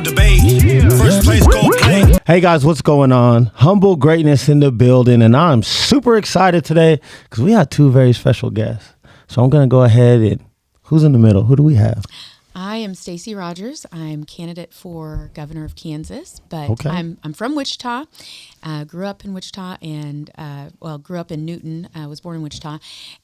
no debate. First place, go play. Hey guys, what's going on? Humble Greatness in the building, and I'm super excited today because we have two very special guests. So I'm going to go ahead and who's in the middle? Who do we have? I am Stacey Rogers. I'm candidate for governor of Kansas, but Okay. I'm from Wichita. Grew up in Wichita and grew up in Newton. Was born in Wichita,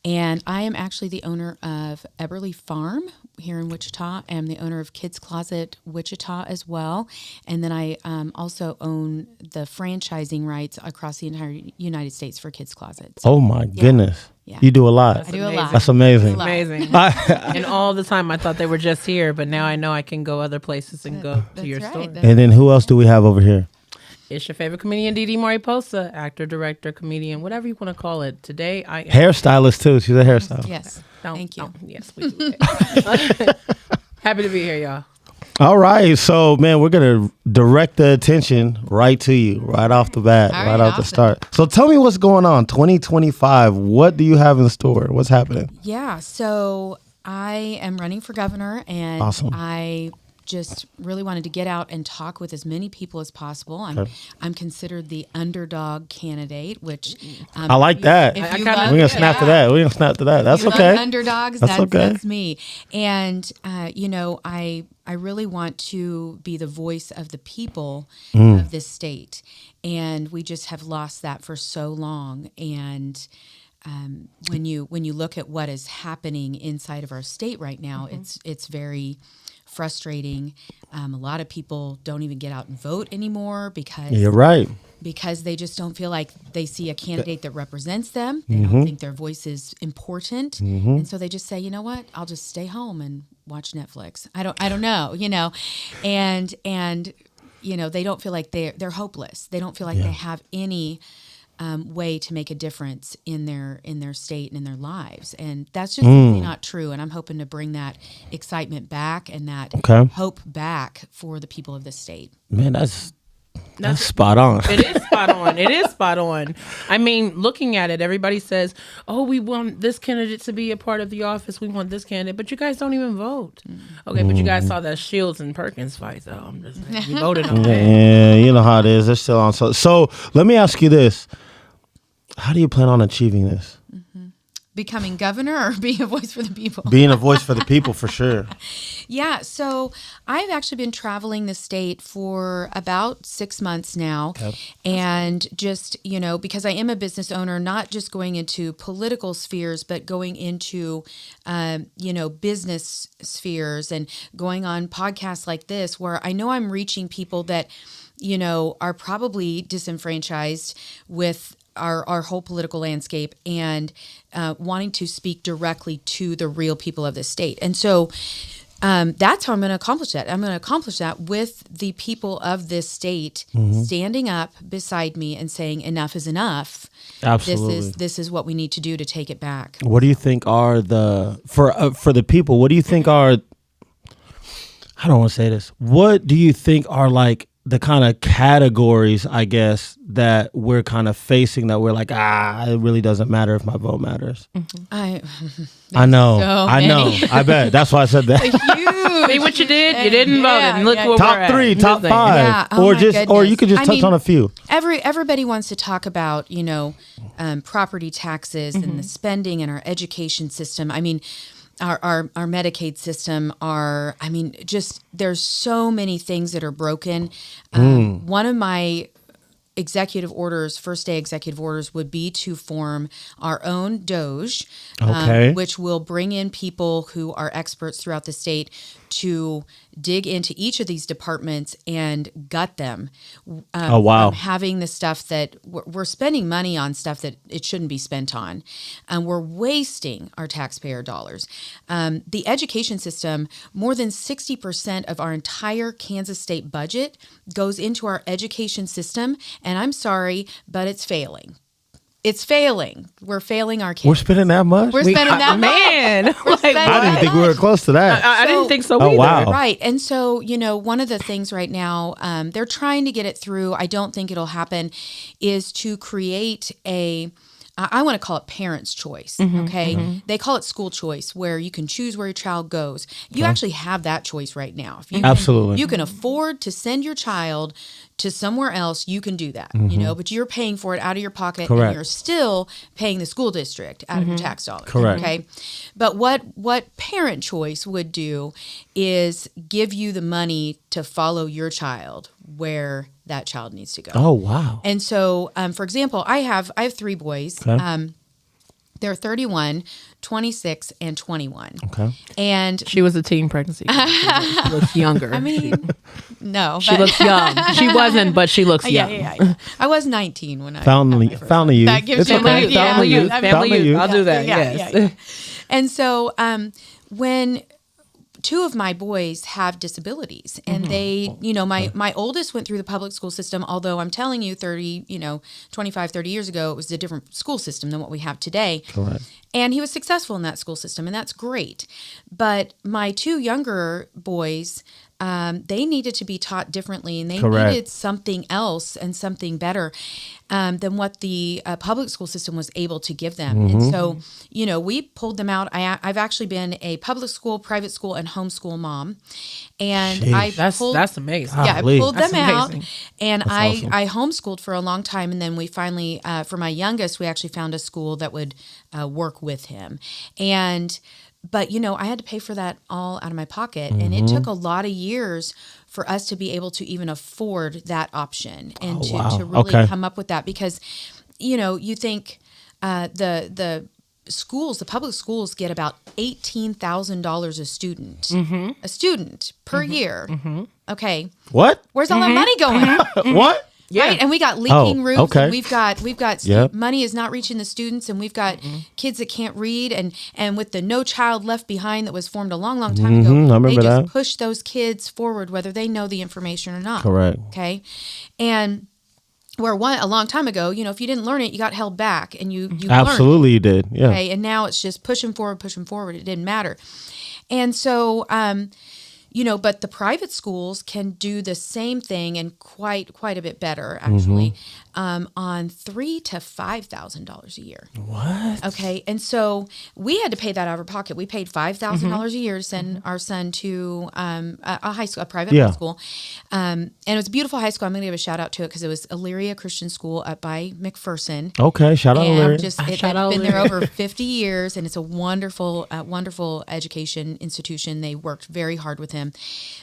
and I am actually the owner of Eberly Farm here in Wichita. I'm the owner of Kids Closet Wichita as well, and then I also own the franchising rights across the entire United States for Kids Closets. Oh my goodness. Yeah. You do a lot. I do a lot. That's amazing. Amazing. And all the time I thought they were just here, but now I know I can go other places and go to your store. And then who else do we have over here? It's your favorite comedian, Didi Mariposa, actor, director, comedian, whatever you want to call it. Today I am. Hairstylist too. She's a hairstylist. Yes. Thank you. Yes, we do. that. Happy to be here, y'all. All right. So, man, we're going to direct the attention right to you right off the bat, All right right, off the awesome. start. So tell me what's going on. 2025. What do you have in store? What's happening? Yeah, so I am running for governor, and Awesome. I just really wanted to get out and talk with as many people as possible. I'm considered the underdog candidate, which I like that. if I you kinda- love- We're going to snap to that. We're going to snap to that. That's you love okay. underdogs. That's okay. That's me. And I really want to be the voice of the people of this state, and we just have lost that for so long. And when you look at what is happening inside of our state right now, it's very frustrating. A lot of people don't even get out and vote anymore You're right. because they just don't feel like they see a candidate that represents them. They don't think their voice is important. And so they just say, you know what, I'll just stay home and watch Netflix. I don't know, and they don't feel like they're hopeless. They don't feel like they have any way to make a difference in their state and in their lives. And that's just simply not true. And I'm hoping to bring that excitement back and that hope back for the people of this state. Man, that's spot on. It is spot on. It is spot on. I mean, looking at it, everybody says, oh, we want this candidate to be a part of the office. We want this candidate. But you guys don't even vote. Okay, but you guys saw that Shields and Perkins fight, though. I'm just saying. You voted on that. Yeah, you know how it is. They're still on. So let me ask you this. How do you plan on achieving this? Becoming governor or being a voice for the people? Being a voice for the people, for sure. Yeah, so I've actually been traveling the state for about 6 months now. And just, because I am a business owner, not just going into political spheres, but going into, business spheres and going on podcasts like this, where I know I'm reaching people that, are probably disenfranchised with our whole political landscape and wanting to speak directly to the real people of the state. And so that's how I'm going to accomplish that. I'm going to accomplish that with the people of this state standing up beside me and saying, enough is enough. Absolutely. This is what we need to do to take it back. What do you think are for the people? What do you think are? I don't want to say this. What do you think are like the kind of categories, I guess, that we're kind of facing that we're like, it really doesn't matter if my vote matters? I know. so I know. many. I bet. That's why I said that. See what you did? You didn't vote, and look where we're Top at. 3, top 5, Yeah, oh or my just, or goodness. you could just I touch mean, on a few. Everybody wants to talk about, property taxes and the spending and our education system. I mean, our Medicaid system, just there's so many things that are broken. One of my first day executive orders would be to form our own DOJ, which will bring in people who are experts throughout the state to dig into each of these departments and gut them. Oh, wow. Having the stuff that we're spending money on stuff that it shouldn't be spent on. We're wasting our taxpayer dollars. The education system, more than 60% of our entire Kansas state budget goes into our education system. And I'm sorry, but it's failing. It's failing. We're failing our kids. We're spending that much? We're spending that much. Man, like, spending I didn't think we were close to that. I didn't think so Oh, either. wow. Right. And so, one of the things right now, they're trying to get it through. I don't think it'll happen, is to create a I want to call it parents' choice. Okay. They call it school choice, where you can choose where your child goes. You actually have that choice right now. If you Absolutely. you can afford to send your child to somewhere else, you can do that, but you're paying for it out of your pocket. Correct. And you're still paying the school district out of your tax dollars. Correct. Okay. But what parent choice would do is give you the money to follow your child where that child needs to go. Oh, wow. And so, for example, I have 3 boys. Okay. They're 31, 26, and 21. Okay. And She was a teen pregnancy. She looks younger. I mean, no. she looks young. She wasn't, but she looks young. Yeah. I was 19 when I Family youth. That gives It's you okay. an idea. Family Yeah, youth. I mean, Family youth. I'll do that. Yes. Yeah. And so, when 2 of my boys have disabilities, and they, my oldest went through the public school system, although I'm telling you 25, 30 years ago, it was a different school system than what we have today. Correct. And he was successful in that school system, and that's great. But my 2 younger boys, they needed to be taught differently, and they Correct. needed something else and something better than what the public school system was able to give them. And so, we pulled them out. I've actually been a public school, private school, and homeschool mom. And Sheesh. That's amazing. I Golly. pulled them That's out, amazing. and awesome. I homeschooled for a long time, and then we finally, for my youngest, we actually found a school that would work with him. But I had to pay for that all out of my pocket, and it took a lot of years for us to be able to even afford that option and to really come up with that, because you think the schools, the public schools, get about $18,000 a student per year. Okay, What? where's all that money going? What? Right, and we got leaking roofs. okay. And we've got Yep. money is not reaching the students, and we've got kids that can't read, and with the No Child Left Behind that was formed a long time ago, I remember they just that. push those kids forward whether they know the information or not. Correct. Okay, and where a long time ago, if you didn't learn it, you got held back, and you learned. Absolutely, you did. Yeah. Okay, and now it's just pushing forward. It didn't matter, and so. But the private schools can do the same thing, and quite a bit better, actually, on $3,000 to $5,000 a year. What? Okay, and so we had to pay that out of our pocket. We paid $5,000 a year to send our son to a high school, a private high school, and it was a beautiful high school. I'm going to give a shout out to it because it was Elyria Christian School up by McPherson. Okay. Shout out, And Larry. it's Shout out been there Elyria. over 50 years, and it's a wonderful, wonderful education institution. They worked very hard with him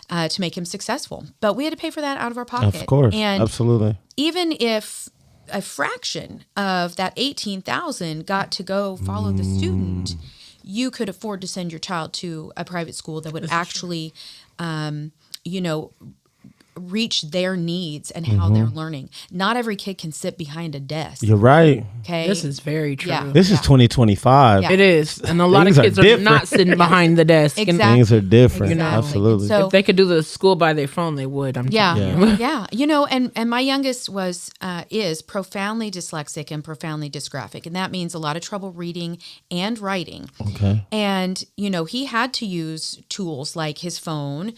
to make him successful, but we had to pay for that out of our pocket. Of course. And Absolutely. even if a fraction of that 18,000 got to go follow the student, you could afford to send your child to a private school that would actually, reach their needs and how they're learning. Not every kid can sit behind a desk. You're right. Okay. This is very true. Yeah. This is 2025. Yeah. It is. And a lot of Things are kids are different. not sitting behind the desk. And Exactly. Things are different. Exactly. Absolutely. So- if they could do the school by their phone, they would. I'm telling you. Yeah. And my youngest is profoundly dyslexic and profoundly dysgraphic. And that means a lot of trouble reading and writing. Okay. And, he had to use tools like his phone.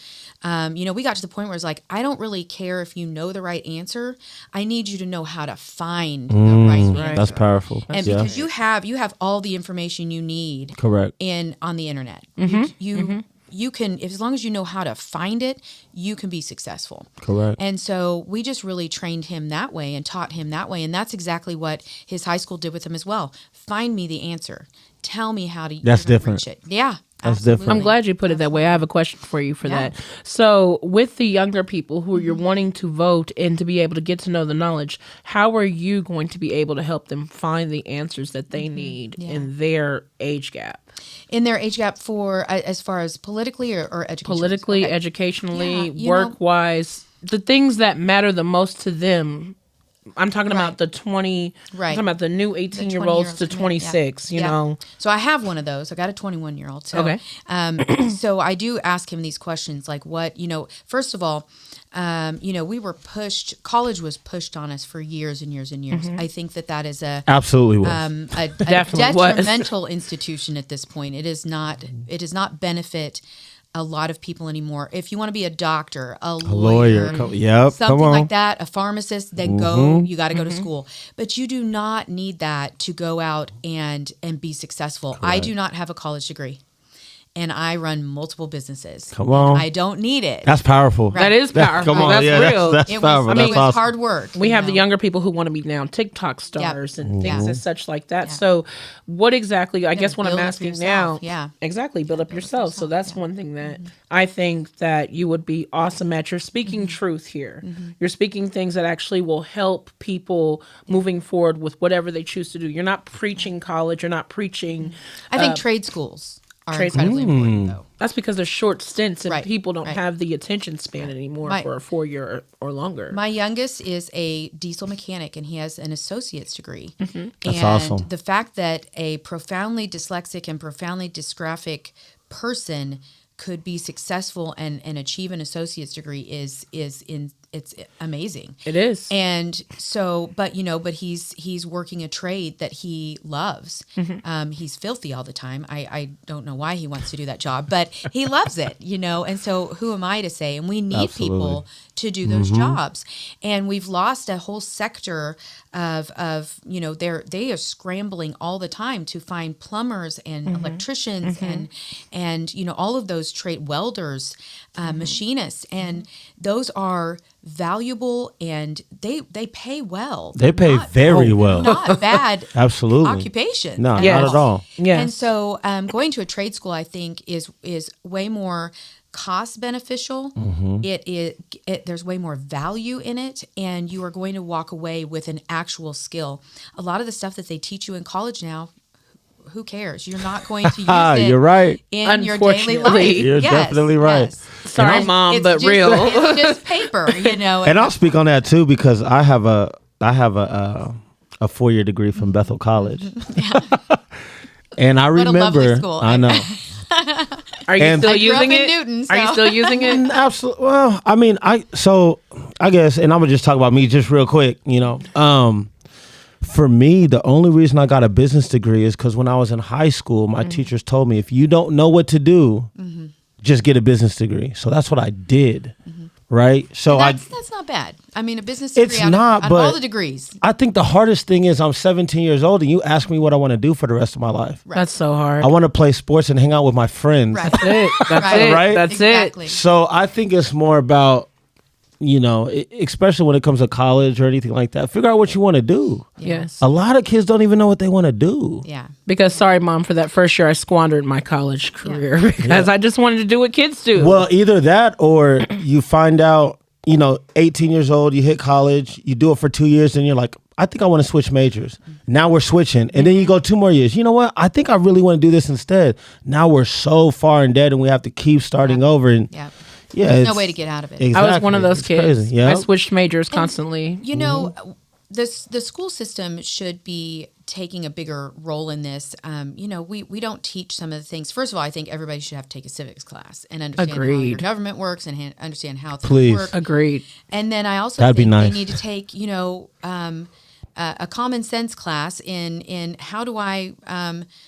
We got to the point where it's like, I don't really care if you know the right answer. I need you to know how to find the right answer. That's powerful. And Yeah. because you have all the information you need Correct. on the internet. You can, as long as you know how to find it, you can be successful. Correct. And so we just really trained him that way and taught him that way. And that's exactly what his high school did with him as well. Find me the answer. Tell me how to That's you're gonna different. reach it. Yeah. That's absolutely. different. I'm glad you put it that way. I have a question for you for Yeah. that. So, with the younger people who you're wanting to vote and to be able to get to know the knowledge, how are you going to be able to help them find the answers that they need in their age gap? In their age gap for as far as politically or education? Politically, Okay. educationally, Yeah, you know- work-wise, the things that matter the most to them. I'm talking about Right. the 20, Right. I'm talking about the new 18-year-olds to 26, you know. So I have one of those. I got a 21-year-old. So, Okay. So I do ask him these questions like what, first of all, we were pushed, college was pushed on us for years and years and years. I think that is a Absolutely was. a Definitely was. detrimental institution at this point. It does not benefit a lot of people anymore. If you want to be a doctor, a lawyer, lawyer, yep, something come on. like that, a pharmacist, then you got to go to school. But you do not need that to go out and be successful. I do not have a college degree. And I run multiple businesses. Come on. I don't need it. That's powerful. That is powerful. Come on, That's yeah, real. That's It powerful. was, That's it was awesome. hard work. We you have the know? younger people who want to be now TikTok stars and things as such like that. Yeah. So what exactly, I guess what I'm build up asking yourself. now, Yeah. exactly, build up yourself. So that's one thing that I think that you would be awesome at. You're speaking truth here. You're speaking things that actually will help people moving forward with whatever they choose to do. You're not preaching college. You're not preaching. I think trade schools are trade incredibly important, though. That's because they're short stints and Right, people don't right. have the attention span anymore My- for a 4-year or longer. My youngest is a diesel mechanic, and he has an associate's degree. That's And awesome. the fact that a profoundly dyslexic and profoundly dysgraphic person could be successful and achieve an associate's degree it's amazing. It is. And so, but he's working a trade that he loves. He's filthy all the time. I don't know why he wants to do that job, but he loves it, And so who am I to say? And we need people to do those jobs. And we've lost a whole sector of they are scrambling all the time to find plumbers and electricians and all of those trade welders, machinists, and those are valuable and they pay well. They pay very well. Not bad Absolutely. occupation. No, Yes. not at all. Yes. And so going to a trade school, I think, is way more cost beneficial. There's way more value in it, and you are going to walk away with an actual skill. A lot of the stuff that they teach you in college now, who cares? You're not going to use it. You're right. In your daily life. Unfortunately. You're Yes, definitely right. yes. Sorry, And Mom, It's but just- real. It's just paper, And I'll speak on that too because I have a 4-year degree from Bethel College. And I What a lovely remember, school. I know. Are you And- still I grew up using in it? Newton, Are you so- still using it? Absolutely. Well, I mean, I guess, and I'm gonna just talk about me just real quick. For me, the only reason I got a business degree is because when I was in high school, my teachers told me if you don't know what to do, just get a business degree. So that's what I did. Right. So that's not bad. I mean, a business degree It's out not, of but all the degrees. I think the hardest thing is I'm 17 years old and you ask me what I want to do for the rest of my life. That's so hard. I want to play sports and hang out with my friends. Right. That's it. That's Right. it. Right? That's Exactly. So I think it's more about, especially when it comes to college or anything like that, figure out what you want to do. it. Yes. A lot of kids don't even know what they want to do. Yeah. Because sorry, Mom, for that first year I squandered my college career because I just wanted to do what kids do. Well, either that or you find out, 18 years old, you hit college, you do it for 2 years, and you're like, I think I want to switch majors. Now we're switching. And then you go 2 more years. You know what? I think I really want to do this instead. Now we're so far in debt and we have to keep starting over. And Yeah. yeah, There's no it's- way to get out of it. Exactly. I was one of those It's kids. crazy. Yeah. I switched majors constantly. You know, the school system should be taking a bigger role in this. We don't teach some of the things. First of all, I think everybody should have to take a civics class and understand how your Agreed. government works and understand how things Please. work. Agreed. And then I also That'd be think nice. they need to take, a common sense class in how do I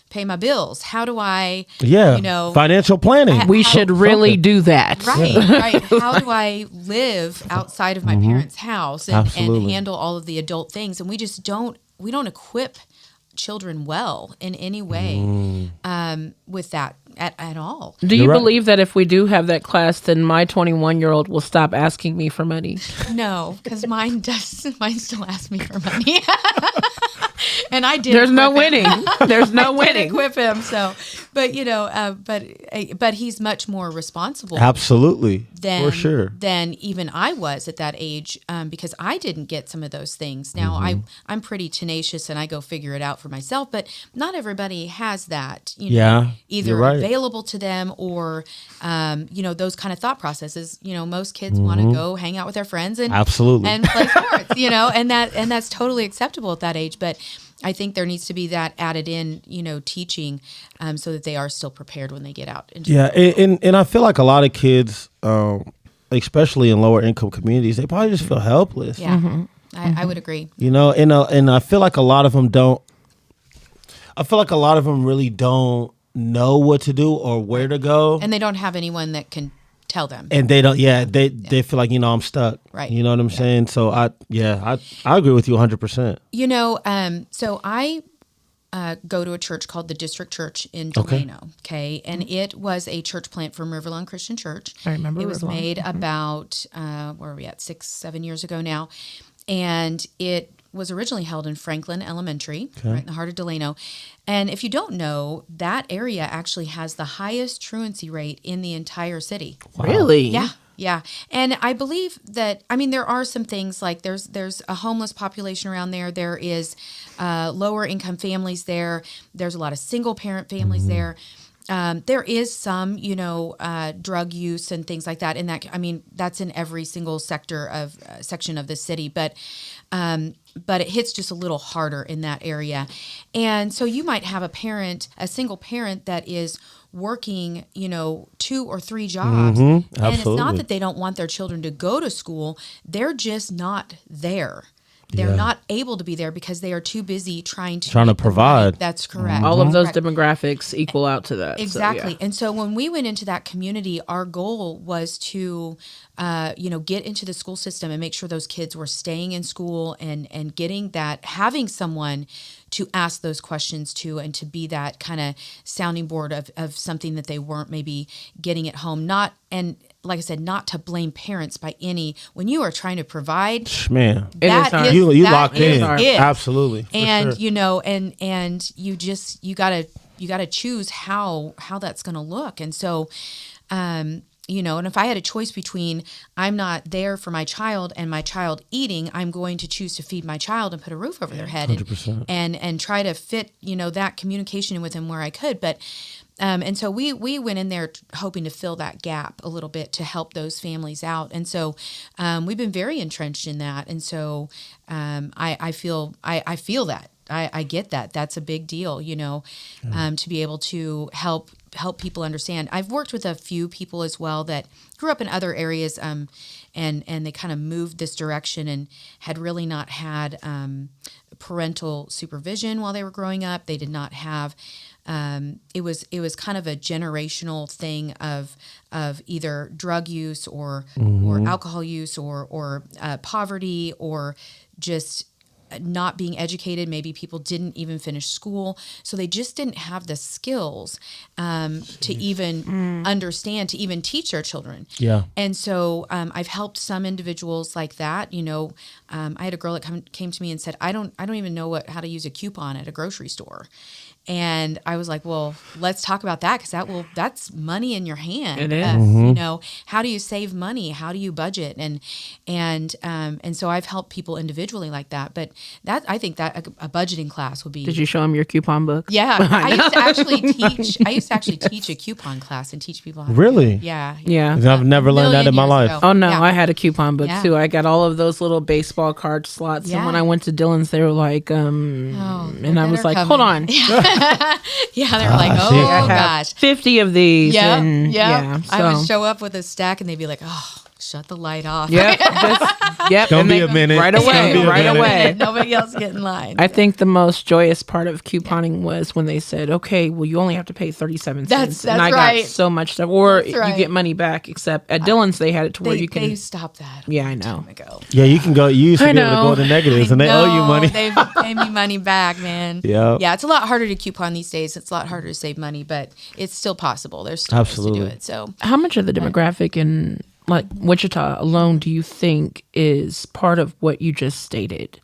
pay my bills? How do I, financial planning. We should really something. do that. right. How do I live outside of my parents' house and Absolutely. handle all of the adult things? And we just don't equip children well in any way with that at all. Do you You're right. believe that if we do have that class, then my 21-year-old will stop asking me for money? No, because mine still asks me for money. And I did. There's no equip him. winning. There's no I did winning. equip him. So, but but he's much more responsible Absolutely. than For sure. than even I was at that age, because I didn't get some of those things. Now Mm-hmm. I'm pretty tenacious and I go figure it out for myself, but not everybody has that. Yeah, either you're right. available to them or those kind of thought processes. Most kids want to go hang out with their friends and Mm-hmm. Absolutely. and play sports. And that's totally acceptable at that age, but. I think there needs to be that added in, teaching, so that they are still prepared when they get out. Into Yeah, and I feel like a lot of kids, especially in lower income communities, they probably just feel helpless. Yeah, I would agree. And I feel like a lot of them don't. I feel like a lot of them really don't know what to do or where to go. And they don't have anyone that can tell them. And they don't, they feel like, I'm stuck. Right. You know what I'm saying? So I agree with you 100%. So I go to a church called the District Church in Delano. Okay. And it was a church plant from Riverlawn Christian Church. I remember it was Riverlawn. made about, where are we at? 6-7 years ago now. And it was originally held in Franklin Elementary, right in the heart of Delano. And if you don't know, that area actually has the highest truancy rate in the entire city. Wow. Really? Yeah. Yeah. And I believe that, there are some things like there's a homeless population around there. There is lower income families there. There's a lot of single parent families there. There is some, drug use and things like that. And that's in every single section of the city. But it hits just a little harder in that area. And so you might have a single parent that is working, 2 or 3 jobs. And it's not that they don't want their children to go to school. They're just not there. They're not able to be there because they are too busy trying to provide. That's correct. All of those Correct. demographics equal out to that. Exactly. So, And so when we went into that community, our goal was to, get into the school system and make sure those kids were staying in school and getting that, having someone to ask those questions to and to be that kind of sounding board of something that they weren't maybe getting at home. Like I said, not to blame parents when you are trying to provide, Man, that hard. is, you that locked is in. it. Absolutely. For And sure. and you gotta choose how that's gonna look. And so and if I had a choice between I'm not there for my child and my child eating, I'm going to choose to feed my child and put a roof over their head 100%. and try to fit that communication with them where I could. But and so we went in there hoping to fill that gap a little bit to help those families out. And so we've been very entrenched in that. And so I feel that. I get that. That's a big deal, to be able to help people understand. I've worked with a few people as well that grew up in other areas and they kind of moved this direction and had really not had parental supervision while they were growing up. They did not have it was kind of a generational thing of either drug use or alcohol use or poverty or just not being educated. Maybe people didn't even finish school, so they just didn't have the skills to even understand, to even teach their children. Yeah. And so I've helped some individuals like that. I had a girl that came to me and said, I don't even know how to use a coupon at a grocery store. And I was like, well, let's talk about that because that's money in your hand. It is. How do you save money? How do you budget? And so I've helped people individually like that. But I think that a budgeting class would be. Did you show them your coupon book? Yeah, I used to actually teach a coupon class and teach people how to Really? Yeah. Yeah. I've never learned that in my Million years life. ago. Oh no, Yeah. I had a coupon book Yeah. too. I got all of those little baseball card slots. Yeah. And when I went to Dylan's, they were like, and I was like, hold on. Yeah, they're like, see. oh I have gosh. 50 of these. Yeah, and yeah. So. I would show up with a stack and they'd be like, oh, shut the light off. Yep. Yep. Gonna and be they- a minute. Right It's gonna away. be a Right minute. away. Nobody else get in line. I think the most joyous part of couponing was when they said, okay, well, you only have to pay 37 cents. And I that's right. got so much stuff. Or That's right. you get money back, except at Dylan's, they had it to where they, you can. they stopped that. Yeah, I know. Time ago. Yeah, you can go. You used to I be able to know. go to negatives, and they owe you No, money. They pay me money back, man. Yep. Yeah, it's a lot harder to coupon these days. It's a lot harder to save money, but it's still possible. There's still ways to Absolutely. do it. So How much of the demographic in like Wichita alone do you think is part of what you just stated?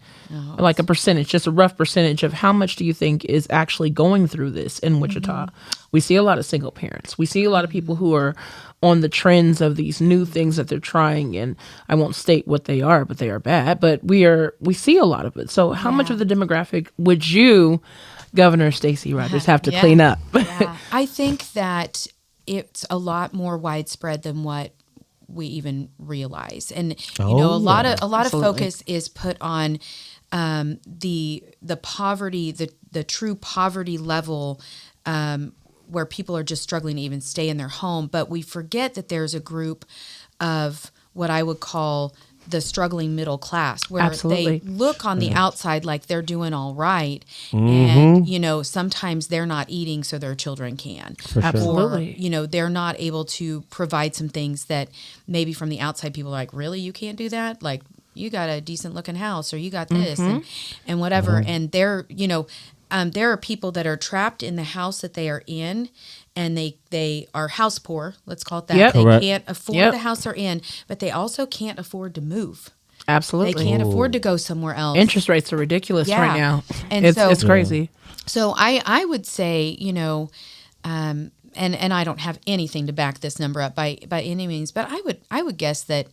Like a percentage, just a rough percentage of how much do you think is actually going through this in Wichita? We see a lot of single parents. We see a lot of people who are on the trends of these new things that they're trying, and I won't state what they are, but they are bad. But we see a lot of it. So how much of the demographic would you, Governor Stacey Rogers, have to Yeah. clean up? yeah, I think that it's a lot more widespread than what we even realize. And a lot of Absolutely. focus is put on the poverty, the true poverty level, where people are just struggling to even stay in their home. But we forget that there's a group of what I would call the struggling middle class, where Absolutely. they look on the outside like they're doing all right, and sometimes they're not eating so their children can. Absolutely. Or they're not able to provide some things that maybe from the outside people are like, really, you can't do that? Like, you got a decent looking house, or you got this and whatever. And there are people that are trapped in the house that they are in, and they are house poor. Let's call it that. Yep. They Correct. can't afford the house they're in, but they also can't afford to move. Absolutely. They can't afford to go somewhere else. Interest rates are ridiculous Yeah. right now. And It's crazy. So I would say, and I don't have anything to back this number up by any means, but I would guess that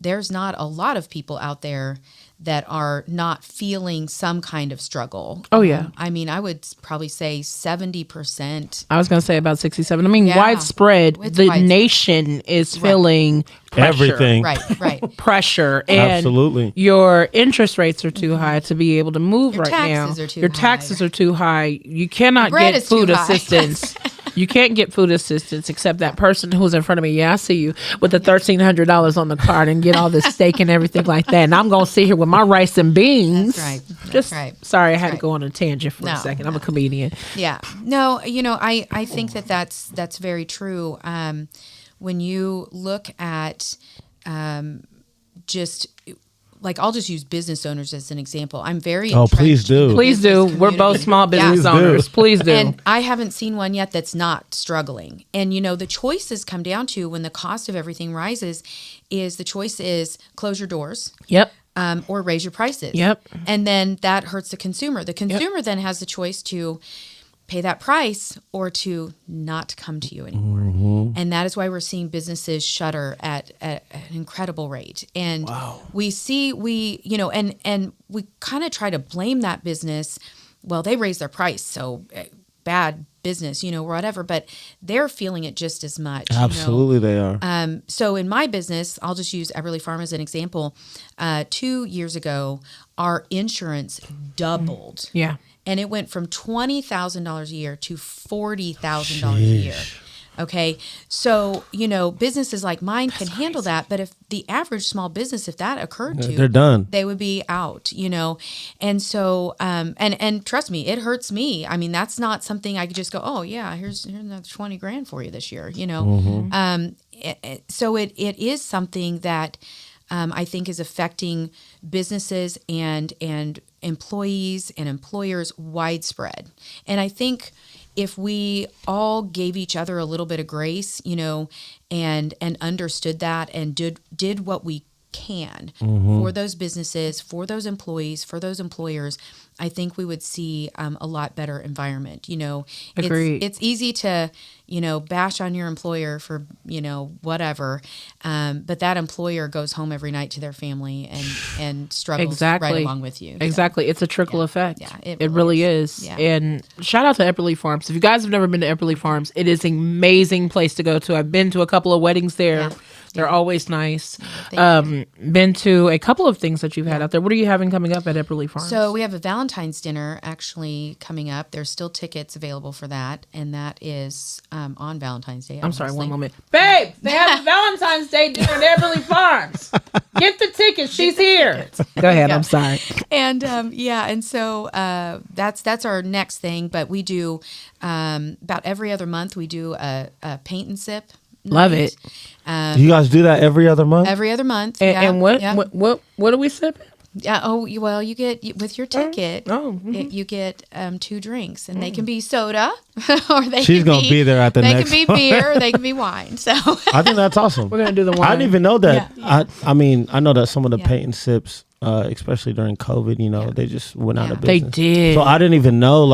there's not a lot of people out there that are not feeling some kind of struggle. Oh, yeah. I would probably say 70%. I was going to say about 67. I mean, Yeah. widespread. It's The widespread. nation is feeling pressure. Everything. Right. Pressure. And Absolutely. your interest rates are too high to be able to move Your right now. taxes are too Your high. taxes are too high. You cannot bread get is too food high. assistance. You can't get food assistance except that person who's in front of me. Yeah, I see you with the $1,300 on the card and get all this steak and everything like that. And I'm going to sit here with my rice and beans. That's right. That's Just right. sorry, I had to right. go on a tangent for a No, second. I'm a comedian. Yeah. No, I think that's very true. When you look at just like, I'll just use business owners as an example. I'm very Oh, please entrenched in do. the Please do. business We're both community. small business Please do. owners. Please do. And I haven't seen one yet that's not struggling. And the choices come down to, when the cost of everything rises, is the choice is close your doors. Yep. Or raise your prices. Yep. And then that hurts the consumer. The consumer then has the choice to pay that price or to not come to you anymore. And that is why we're seeing businesses shutter at an incredible rate. And we kind of try to blame that business. Well, they raised their price, so bad business, whatever, but they're feeling it just as much. Absolutely, they are. So in my business, I'll just use Epperly Farm as an example. 2 years ago, our insurance doubled. Yeah. And it went from $20,000 a year to $40,000 a year. Okay. So, businesses like mine can handle that. But if the average small business, if that occurred to, They're done. they would be out, And so, and trust me, it hurts me. I mean, that's not something I could just go, oh yeah, here's another 20 grand for you this year, So it is something that, I think is affecting businesses and employees and employers widespread. And I think if we all gave each other a little bit of grace, and understood that and did what we can for those businesses, for those employees, for those employers, I think we would see a lot better environment. Agreed. It's easy to, bash on your employer for, whatever. But that employer goes home every night to their family and struggles right along with you. So, Exactly. It's a trickle effect. Yeah, it really is. Yeah. And shout out to Epperly Farms. If you guys have never been to Epperly Farms, it is an amazing place to go to. I've been to a couple of weddings there. Yeah. They're always nice. Thank Been to a couple of things that you've had out there. What are you having coming up at Epperly Farms? So we have a Valentine's dinner actually coming up. There's still tickets available for that, and that is on Valentine's Day. I'm sorry, obviously. one moment. Babe, they have a Valentine's Day dinner at Epperly Farms. Get the tickets. She's here. Go ahead. I'm sorry. And and so that's our next thing. But we do about every other month we do a paint and sip. Love night. it. Do you guys do that every other month? Every other month. And what are we sipping? Yeah. Oh, well, you get with your ticket. You get 2 drinks, and they can be soda, or they. She's can gonna be there at the they next can be one. beer, or they can be wine. So. I think that's awesome. We're gonna do the wine. I didn't even know that. Yeah. I mean, I know that some of the Yeah. paint and sips, especially during COVID, they just went out of Yeah. They business. did. So I didn't even know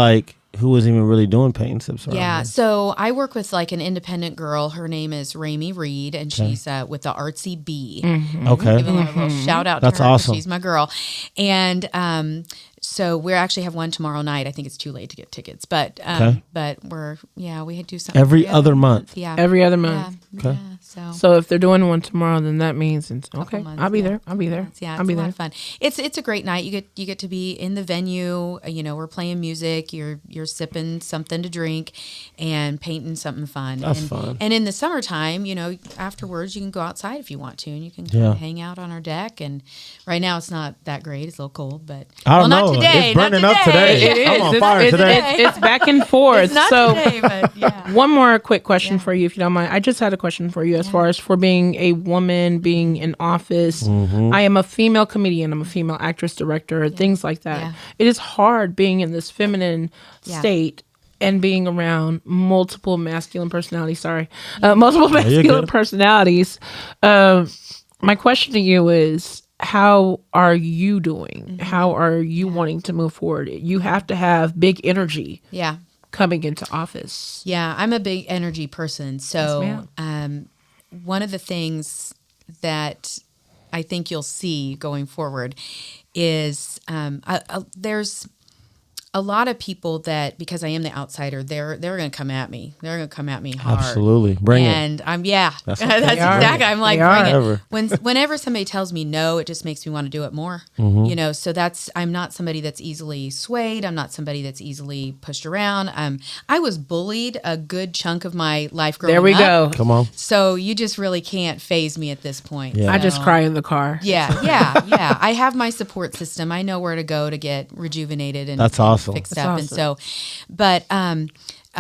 who was even really doing paint and sips around Yeah, here. so I work with like an independent girl. Her name is Ramey Reed, and she's with the Artsy Bee. Okay. Give a little shout out That's to her. 'Cause awesome. She's my girl. And so we actually have one tomorrow night. I think it's too late to get tickets, but Okay. we do something Every together. other month. Yeah. Every other month. Yeah. Okay. Yeah. So if they're doing one tomorrow, then that means okay. months, I'll be yeah. there. I'll be there. Yeah, I'll it's be a lot there. of fun. It's a great night. You get to be in the venue. You know, we're playing music. You're sipping something to drink, and painting something fun. That's and, fun. And in the summertime, you know, afterwards you can go outside if you want to, and you can kind Yeah. of hang out on our deck. And right now it's not that great. It's a little cold, but I don't not know. today. It's burning not up today. It is. I'm on It's- fire it's, today. It's back and forth. It's not so today, but yeah. one more quick question for you, if you don't mind. I just had a question for you as far as for being a woman, being in office. Mm-hmm. I am a female comedian. I'm a female actress, director, things like that. Yeah. It is hard being in this feminine Yeah. state and being around multiple masculine personalities. Multiple masculine good. personalities. My question to you is, how are you doing? Mm-hmm. How are you wanting to move forward? You have to have big energy Yeah. coming into office. Yeah, I'm a big energy person. So, Yes, one of the things that I think you'll see going forward is there's a lot of people that, because I am the outsider, they're going to come at me. They're going to come at me hard. Absolutely. Bring it. And that's That's exactly. I'm like, They are. bring it. Whatever. Whenever somebody tells me no, it just makes me want to do it more. Mm-hmm. You know, so I'm not somebody that's easily swayed. I'm not somebody that's easily pushed around. I was bullied a good chunk of my life growing There we up. go. Come on. So you just really can't phase me at this point. Yeah. I just So- cry in the car. Yeah. I have my support system. I know where to go to get rejuvenated and That's awesome. fixed That's up. awesome. And so, but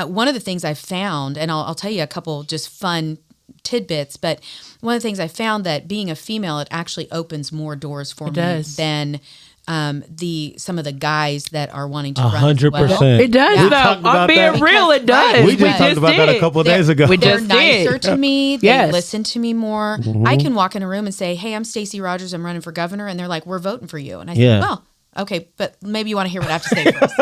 one of the things I found, and I'll tell you a couple just fun tidbits, but one of the things I found that being a female, it actually opens more doors for me does. than some of the guys that are wanting to run as 100%. well. It does, Yeah. We talked though. I'm about being that. real, it does. Right. We just talked about that a did. couple of days ago. We They're just nicer did. to me. They Yes. listen to me more. Mm-hmm. I can walk in a room and say, "Hey, I'm Stacey Rogers. I'm running for governor," and they're like, "We're voting for you." And I say, Yeah. "Well, okay, but maybe you want to hear what I have to say first."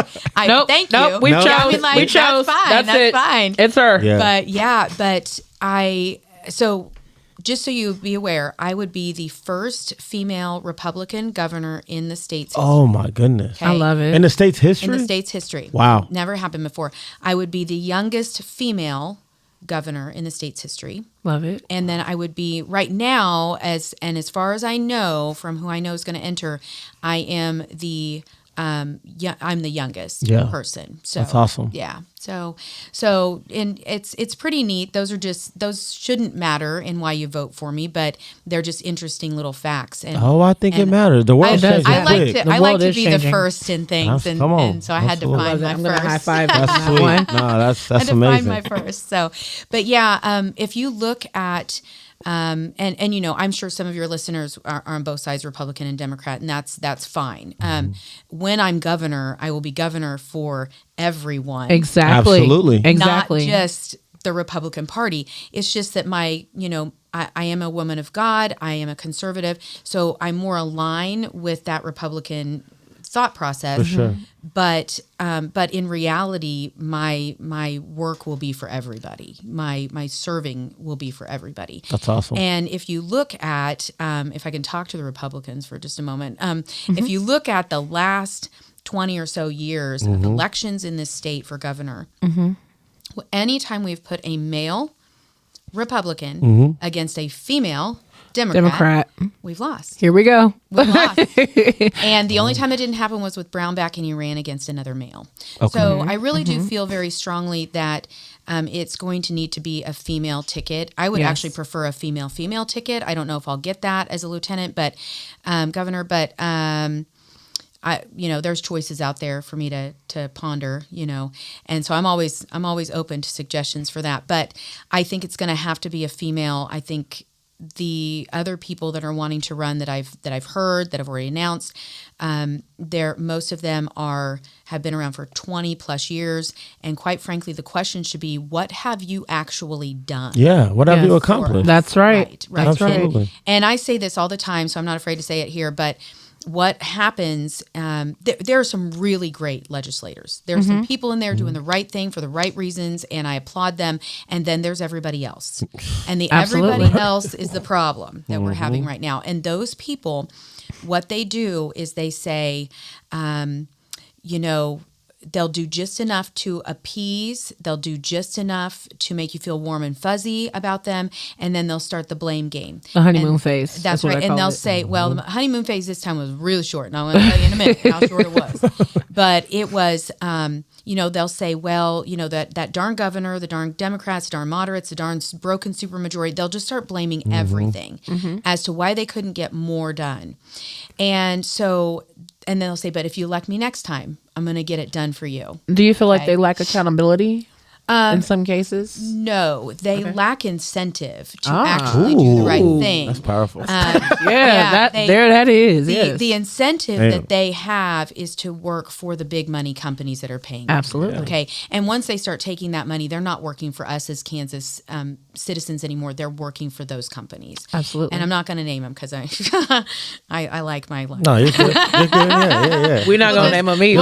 Thank you. We Nope. chose. I mean, like, we chose. That's fine. That's it. fine. It's her. Yeah. But so just so you be aware, I would be the first female Republican governor in the state's Oh my goodness. Okay. I love it. In the state's history? in the state's history. Wow. Never happened before. I would be the youngest female governor in the state's history. Love it. And then I would be right now, as far as I know from who I know is going to enter, I am the I'm the youngest person. So That's awesome. Yeah. So and it's pretty neat. Those shouldn't matter in why you vote for me, but they're just interesting little facts. And Oh, I think it and matters. The world's does. changing I like quick. to I like world to is be the changing. first in things, That's- come on. and so I had to Absolutely. find my I'm gonna high first. five That's that sweet. one. No, that's had to amazing. find my first. So, but yeah, if you look at and you know, I'm sure some of your listeners are on both sides, Republican and Democrat, and that's fine. When I'm governor, I will be governor for everyone, Exactly. Absolutely. Exactly. not just the Republican Party. It's just that I am a woman of God. I am a conservative, so I'm more aligned with that Republican thought process. For sure. But in reality, my work will be for everybody. My serving will be for everybody. That's awesome. And if you look at, if I can talk to the Republicans for just a moment, if you look at the last 20 or so years of elections in this state for governor, anytime we've put a male Republican against a female Democrat, we've lost. Here we go. We lost. And the only time it didn't happen was with Brownback, and he ran against another male. So I really do feel very strongly that it's going to need to be a female ticket. I would Yes. actually prefer a female ticket. I don't know if I'll get that as a lieutenant, but governor, but there's choices out there for me to ponder, and so I'm always open to suggestions for that. But I think it's going to have to be a female. I think the other people that are wanting to run that I've heard that I've already announced, most of them have been around for 20 plus years, and quite frankly, the question should be, what have you actually done? Yeah. What have Yes. you accomplished? That's right. Right. That's right. Absolutely. And I say this all the time, so I'm not afraid to say it here, but what happens, there are some really great legislators. There are some people in there doing the right thing for the right reasons, and I applaud them. And then there's everybody else. And the Absolutely. everybody else is the problem that we're having right now. And those people, what they do is they say, they'll do just enough to appease. They'll do just enough to make you feel warm and fuzzy about them, and then they'll start the blame game. The honeymoon And phase. That's what right. I And call they'll it. say, well, the honeymoon phase this time was really short. And I'm going to tell you in a minute how short it was. But it was, they'll say, well, that darn governor, the darn Democrats, the darn moderates, the darn broken supermajority, they'll just start blaming everything as to why they couldn't get more done. And so, and then they'll say, but if you elect me next time, I'm going to get it done for you. Do you feel like Okay. they lack accountability in some cases? No, they lack incentive to Ah. actually do the right thing. That's powerful. Yeah, they- that is. yes. The incentive Damn. that they have is to work for the big money companies that are paying them. Absolutely. Okay. And once they start taking that money, they're not working for us as Kansas citizens anymore. They're working for those companies. Absolutely. And I'm not going to name them because I like my life. No, you're good. You're good. Yeah. We're not gonna name them either.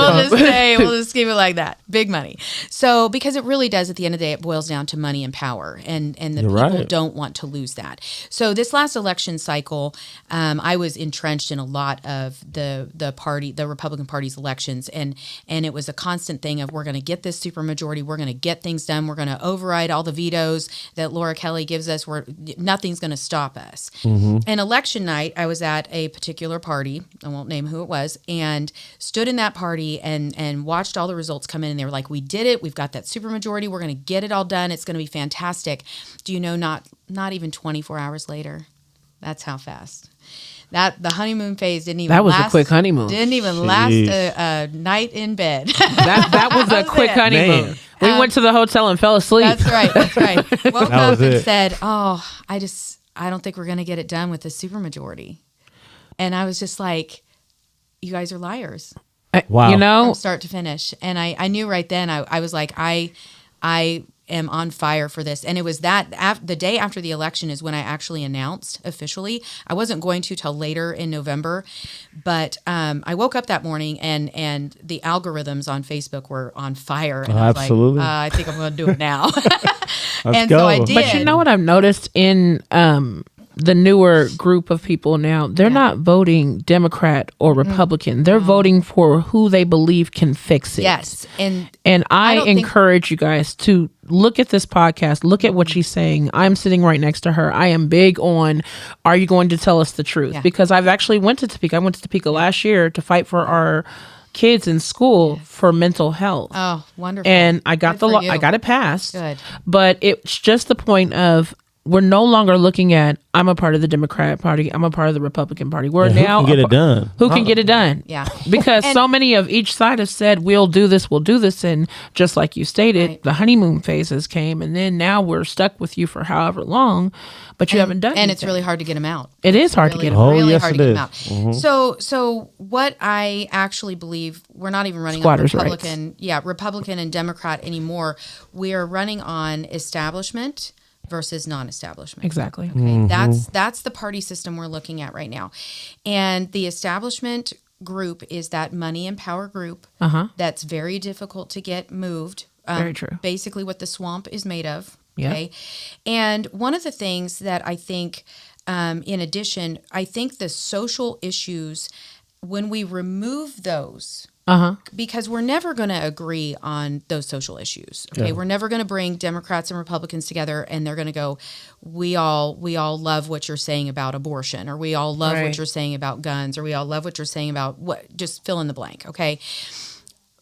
We'll just keep it like that. Big money. So because it really does, at the end of the day, it boils down to money and power, and the You're people right. don't want to lose that. So this last election cycle, I was entrenched in a lot of the Republican Party's elections, and it was a constant thing of, we're going to get this supermajority, we're going to get things done, we're going to override all the vetoes that Laura Kelly gives us, nothing's going to stop us. And election night, I was at a particular party, I won't name who it was, and stood in that party and watched all the results come in, and they were like, we did it, we've got that supermajority, we're going to get it all done, it's going to be fantastic. Do you know, not even 24 hours later, that's how fast. That the honeymoon phase didn't even That was a last, quick honeymoon. Didn't even last a night in bed. that was a quick it. honeymoon. Man. We went to the hotel and fell asleep. That's right. Woke That up was and it. said, "Oh, I don't think we're going to get it done with the supermajority." And I was just like, "You guys are liars Wow. You know, from start to finish." And I knew right then. I was like, I am on fire for this. And it was the day after the election is when I actually announced officially. I wasn't going to till later in November, but I woke up that morning and the algorithms on Facebook were on fire. And I was Absolutely. like, I think I'm going to do it now. Let's and go. so I did. but you know what I've noticed in the newer group of people now, they're not voting Democrat or Republican. They're voting for who they believe can fix it. Yes. And I don't think- encourage you guys to look at this podcast, look at what she's saying. I'm sitting right next to her. I am big on, are you going to tell us the truth? Yeah. Because I've actually went to Topeka. I went to Topeka last year to fight for our kids in school for mental health. Oh, wonderful. And I got Good for you. I got it passed. Good. But it's just the point of, we're no longer looking at, I'm a part of the Democrat Party, I'm a part of the Republican Party. We're Who now can get it done? Who can get it done? Yeah. Because And- so many of each side have said, we'll do this. And just like you stated, Right. the honeymoon phases came, and then now we're stuck with you for however long, but you haven't done And it's anything. really hard to get them out. It is hard to Really, get them. Oh, really yes, hard it to get is. them out. So what I actually believe, we're not even running Squatters' on rights. Republican and Democrat anymore. We are running on establishment versus non-establishment. Exactly. Okay, that's the party system we're looking at right now, and the establishment group is that money and power group that's very difficult to get moved. Very true. Basically, what the swamp is made of. Yeah. Okay, and one of the things that I think, in addition, I think the social issues, when we remove those. Because we're never going to agree on those social issues. Okay, we're never going to bring Democrats and Republicans together, and they're going to go, we all love what you're saying about abortion, or we all love Right. what you're saying about guns, or we all love what you're saying about what. Just fill in the blank. Okay,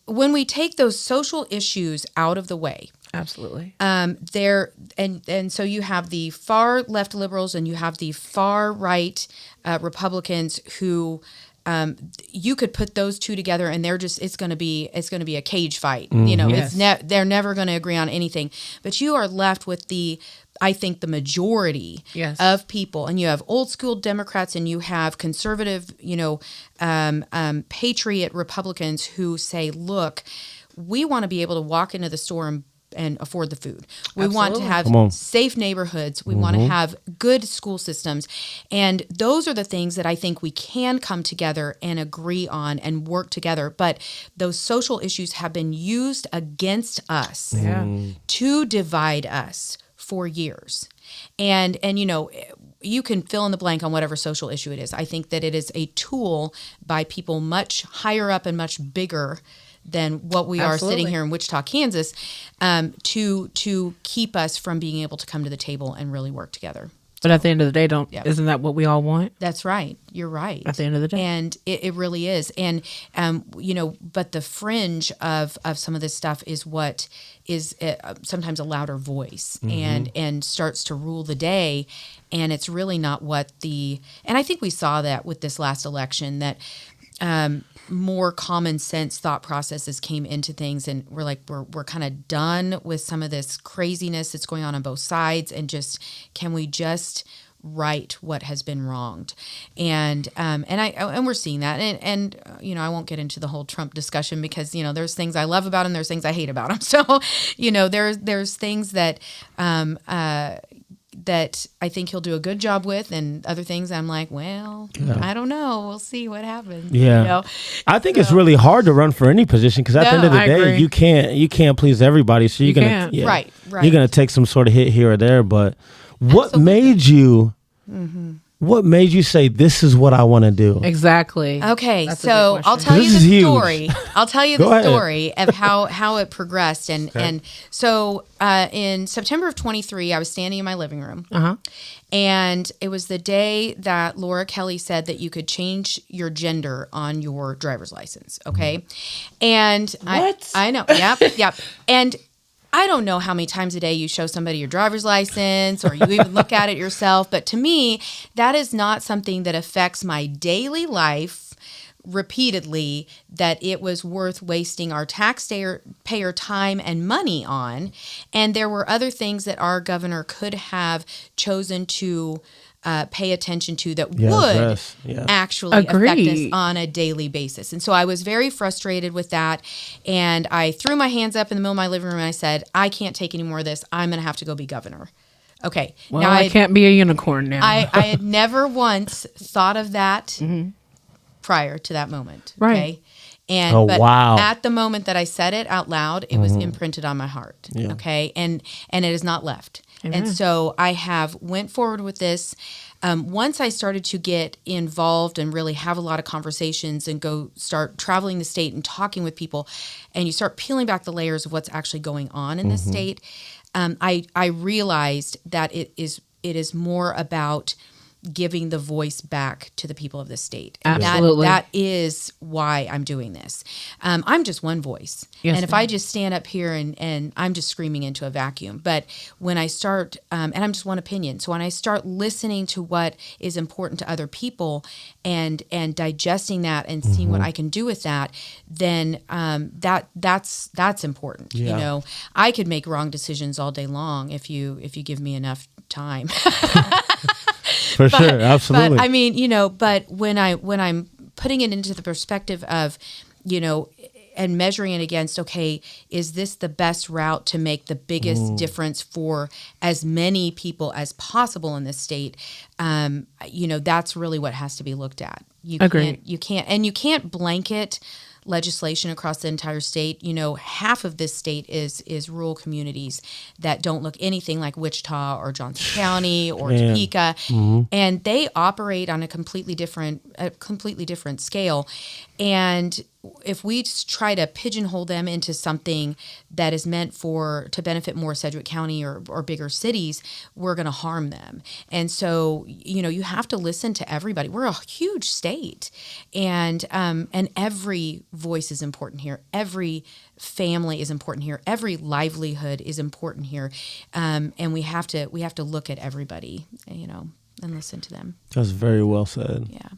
when we take those social issues out of the way, Absolutely. there and so you have the far left liberals and you have the far right Republicans who. You could put those two together, and it's going to be a cage fight. You know, Yes. they're never going to agree on anything. But you are left with I think the majority Yes. of people, and you have old school Democrats, and you have conservative, patriot Republicans who say, "Look, we want to be able to walk into the store and afford the food. We want to have Come on. safe neighborhoods. We want to have good school systems." And those are the things that I think we can come together and agree on and work together. But those social issues have been used against us Yeah. to divide us for years. And you can fill in the blank on whatever social issue it is. I think that it is a tool by people much higher up and much bigger than what we are Absolutely. sitting here in Wichita, Kansas, to keep us from being able to come to the table and really work together. But at the end of the day, Yeah. isn't that what we all want? That's right. You're right. At the end of the day. And it really is. And, but the fringe of some of this stuff is what is sometimes a louder voice and starts to rule the day. And it's really not and I think we saw that with this last election, that more common sense thought processes came into things, and we're kind of done with some of this craziness that's going on both sides, and can we just right what has been wronged? And we're seeing that, and I won't get into the whole Trump discussion, because there's things I love about him, there's things I hate about him. So there's things that that I think he'll do a good job with, and other things I'm like, well, I don't know. We'll see what happens. Yeah. I think it's really hard to run for any position, because at the end of the I day, agree. you can't please everybody. So you're can't. gonna Right. You're gonna take some sort of hit here or there. But what made you? What made you say this is what I want to do? Exactly. Okay, That's a so big I'll question. tell This you is the huge. story. I'll tell you Go the ahead. story of how it progressed. And so in September of 23, I was standing in my living room. And it was the day that Laura Kelly said that you could change your gender on your driver's license. Okay. And What? I know. Yep. And I don't know how many times a day you show somebody your driver's license, or you even look at it yourself. But to me, that is not something that affects my daily life repeatedly, that it was worth wasting our taxpayer time and money on. And there were other things that our governor could have chosen to pay attention to that would address. Yeah. actually affect us Agreed. on a daily basis. And so I was very frustrated with that. And I threw my hands up in the middle of my living room and I said, I can't take any more of this. I'm going to have to go be governor. Okay. Well, now I can't be a unicorn now. I had never once thought of that prior to that moment. Right. Okay. And Oh, but wow. at the moment that I said it out loud, it was imprinted on my heart. Yeah. Okay. And it has not left. And so I have went forward with this. Once I started to get involved and really have a lot of conversations and go start traveling the state and talking with people, and you start peeling back the layers of what's actually going on in the state, I realized that it is more about giving the voice back to the people of the state. And Absolutely. that is why I'm doing this. I'm just one voice. Yes, and if I just stand up here and I'm just screaming into a vacuum. But when I start, and I'm just one opinion. So when I start listening to what is important to other people and digesting that and seeing what I can do with that, then that's important. Yeah. You know, I could make wrong decisions all day long if you give me enough time. For sure, absolutely. But I mean, but when I'm putting it into the perspective of, and measuring it against, okay, is this the best route to make the biggest difference for as many people as possible in this state? That's really what has to be looked at. Agreed. You can't blanket legislation across the entire state. Half of this state is rural communities that don't look anything like Wichita or Johnson County or Topeka, and they operate on a completely different scale. And if we just try to pigeonhole them into something that is meant to benefit more Sedgwick County or bigger cities, we're going to harm them. And so, you have to listen to everybody. We're a huge state, and every voice is important here. Every family is important here. Every livelihood is important here. And we have to look at everybody, and listen to them. That's very well said. Yeah.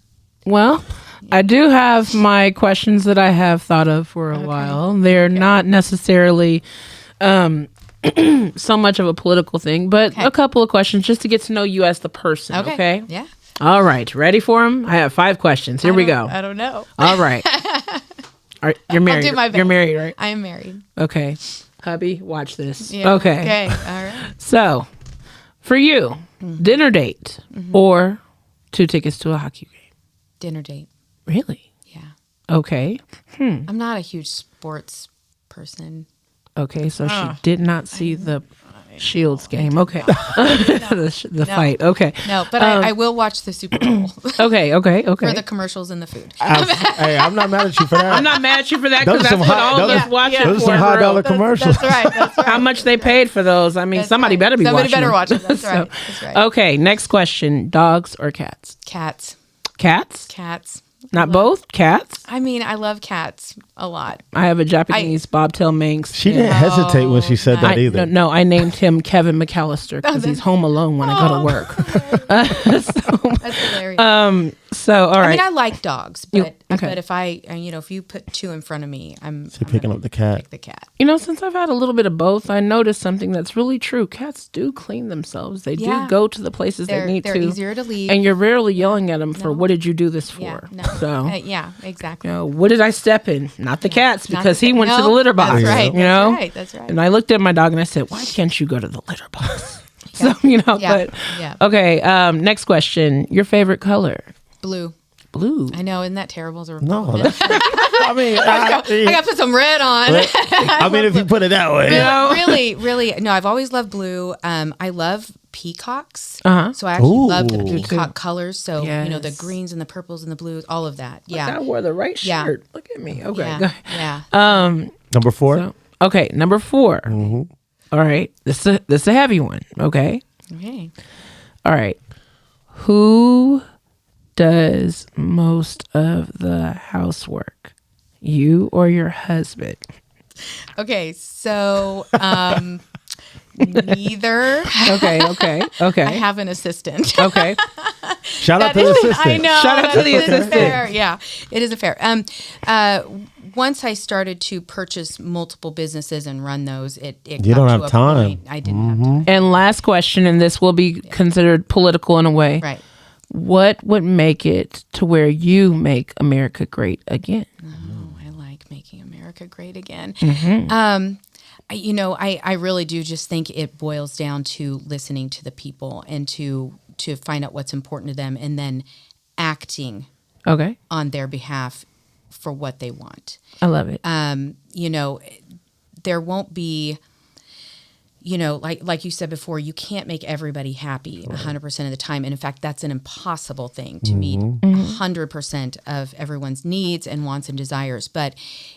Well, I do have my questions that I have thought of for a while. They're not necessarily so much of a political thing, but a couple of questions just to get to know you as the person. Okay. Yeah. All right. Ready for them? I have 5 questions. Here we go. I don't know. All right. You're married. do my best. You're married, right? I am married. Okay. Hubby, watch this. Yeah. Okay. Okay. All right. So, for you, dinner date or 2 tickets to a hockey game? Dinner date. Really? Yeah. Okay. I'm not a huge sports person. Okay, so she did not see the Shields game. Okay. the fight. Okay. No, but I will watch the Super Bowl Okay. for the commercials and the food. Hey, I'm not mad at you for that. I'm not mad at you for that Those because are that's some what all of those- us watch it Those for. are some high bro. dollar commercials. That's right. That's right. How much they paid for those? I mean, That's somebody right. better be Somebody watching better them. watch it. That's So- right. That's right. Okay, next question. Dogs or cats? Cats. Cats? Cats. Not both? Cats? I mean, I love cats a lot. I have a Japanese bobtail Manx. She didn't hesitate when she said that either. No, I named him Kevin McAllister because he's home alone when I go to work. That's hilarious. So, all right. I mean, I like dogs, but okay. but if you put two in front of me, I'm picking gonna up the cat. pick the cat. Since I've had a little bit of both, I noticed something that's really true. Cats do clean themselves. They Yeah. do go to the places they need They're to. easier to leave. And you're rarely yelling at them for what did you do this for? Yeah, no. So, Yeah, exactly. what did I step in? Not the cats Not because the he cat. went to No, the litter box. That's right. You know? That's right. That's right. And I looked at my dog and I said, why can't you go to the litter box? So, Yeah. but Yeah. okay. Next question. Your favorite color? Blue. Blue. I know, isn't that terrible? As a No, Republican? I mean, I got to put some red on. I mean, if you put it that way, But really, no, I've always loved blue. I love peacocks. Uh-huh. So I actually love the Ooh. peacock colors. So, the Yes. greens and the purples and the blues, all of that. I Yeah. wore the right Yeah. shirt. Look at me. Okay. Yeah. Go ahead. Yeah. number 4. So, okay. Number 4. All right. This is a heavy one. Okay. Okay. All right. Who does most of the housework? You or your husband? Okay. So, neither. Okay. I have an assistant. Okay. Shout out That to the is- assistant. I know. Shout out to the that is assistant. fair. Yeah, it is a fair. Once I started to purchase multiple businesses and run those, it You got don't to have a time. point I didn't have time. And last question, and this will be considered political in a way. Right. What What would make it to where you make America great again? Oh, I like making America great again. Mm-hmm. I really do just think it boils down to listening to the people and to find out what's important to them and then acting Okay. on their behalf for what they want. I love it. There won't be, like you said before, you can't make everybody happy 100% of the time. And in fact, that's an impossible thing to meet 100% of everyone's needs and wants and desires. But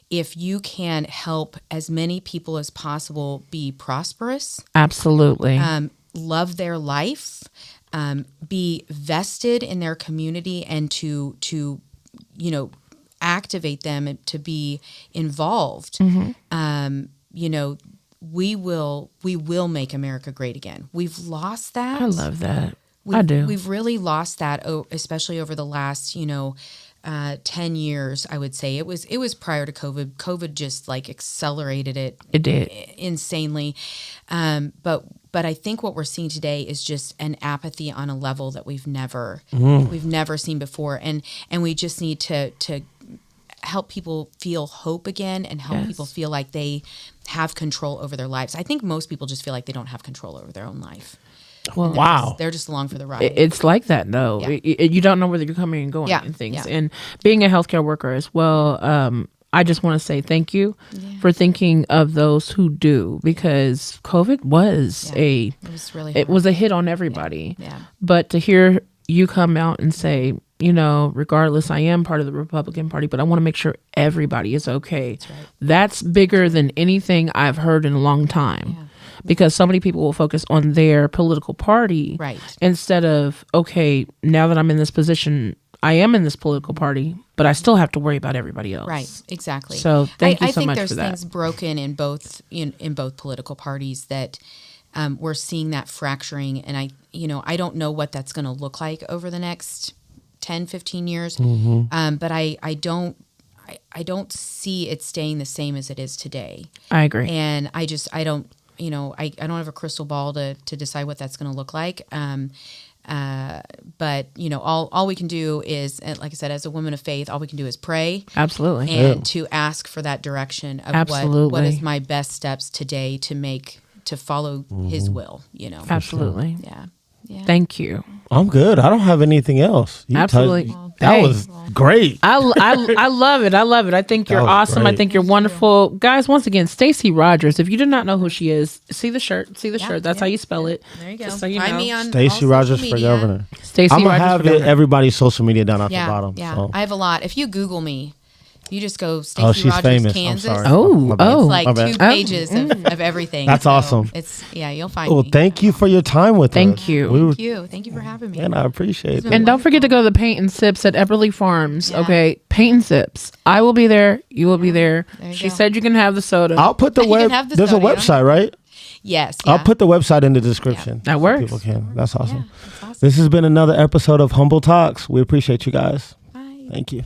if you can help as many people as possible be prosperous, Absolutely. love their life, be vested in their community, and to activate them and to be involved, we will make America great again. We've lost that. I love that. We've, I do. We've really lost that, especially over the last 10 years. I would say it was prior to COVID. COVID just like accelerated it. It did. Insanely. But I think what we're seeing today is just an apathy on a level that we've never seen before, and we just need to help people feel hope again and help people feel like they have control over their lives. I think most people just feel like they don't have control over their own life. Well, Wow. They're just along for the ride. It's like that, though. Yeah. You don't know whether you're coming and going Yeah, and things. yeah. And being a healthcare worker as well, I just want to say thank you for thinking of those who do, because COVID was it was really it was a hit on everybody. Yeah. But to hear you come out and say, regardless, I am part of the Republican Party, but I want to make sure everybody is okay. That's right. That's bigger than anything I've heard in a long time. Yeah. Because so many people will focus on their political party Right. instead of, okay, now that I'm in this position, I am in this political party, but I still have to worry about everybody else. Right, exactly. So thank you I so think much there's for that. things broken in both political parties that we're seeing that fracturing, and I don't know what that's going to look like over the next 10, 15 years. But I don't see it staying the same as it is today. I agree. And I don't have a crystal ball to decide what that's going to look like. But all we can do is, like I said, as a woman of faith, all we can do is pray Absolutely. and to ask for that direction of what Absolutely. is my best steps today to follow His will. Absolutely. Yeah. Yeah. Thank you. I'm good. I don't have anything else. You Absolutely. that Hey. was great. I love it. I love it. I think you're was awesome. I great. think you're wonderful. Guys, once again, Stacey Rogers. If you did not know who she is, see the shirt. See the shirt. That's yeah. how you spell it. There you go. Just so you Find know. me on Stacey all Rogers social for media. governor. Stacey I'm gonna Rogers have for governor. everybody's social media down at Yeah, the bottom. yeah. So. I have a lot. If you Google me, you just go Stacey Oh, she's Rogers, famous. Kansas. I'm sorry. Oh, My bad. oh. It's like My bad. 2 pages of everything. That's So awesome. It's you'll find Well, me. thank you for your time with us. Thank you. We were, Thank you for having me. and I appreciate it. And don't forget to go to the Paint and Sips at Epperly Farms. Yeah. Okay, Paint and Sips. I will be there. You will be there. There you She go. said you can have the soda. I'll put the You can web. have the There's a soda, yeah. website, right? Yes. I'll yeah. put the website in the description. That so works. People can. That's awesome. Yeah, that's awesome. This has been another episode of Humble Talks. We appreciate you guys. Bye. Thank you.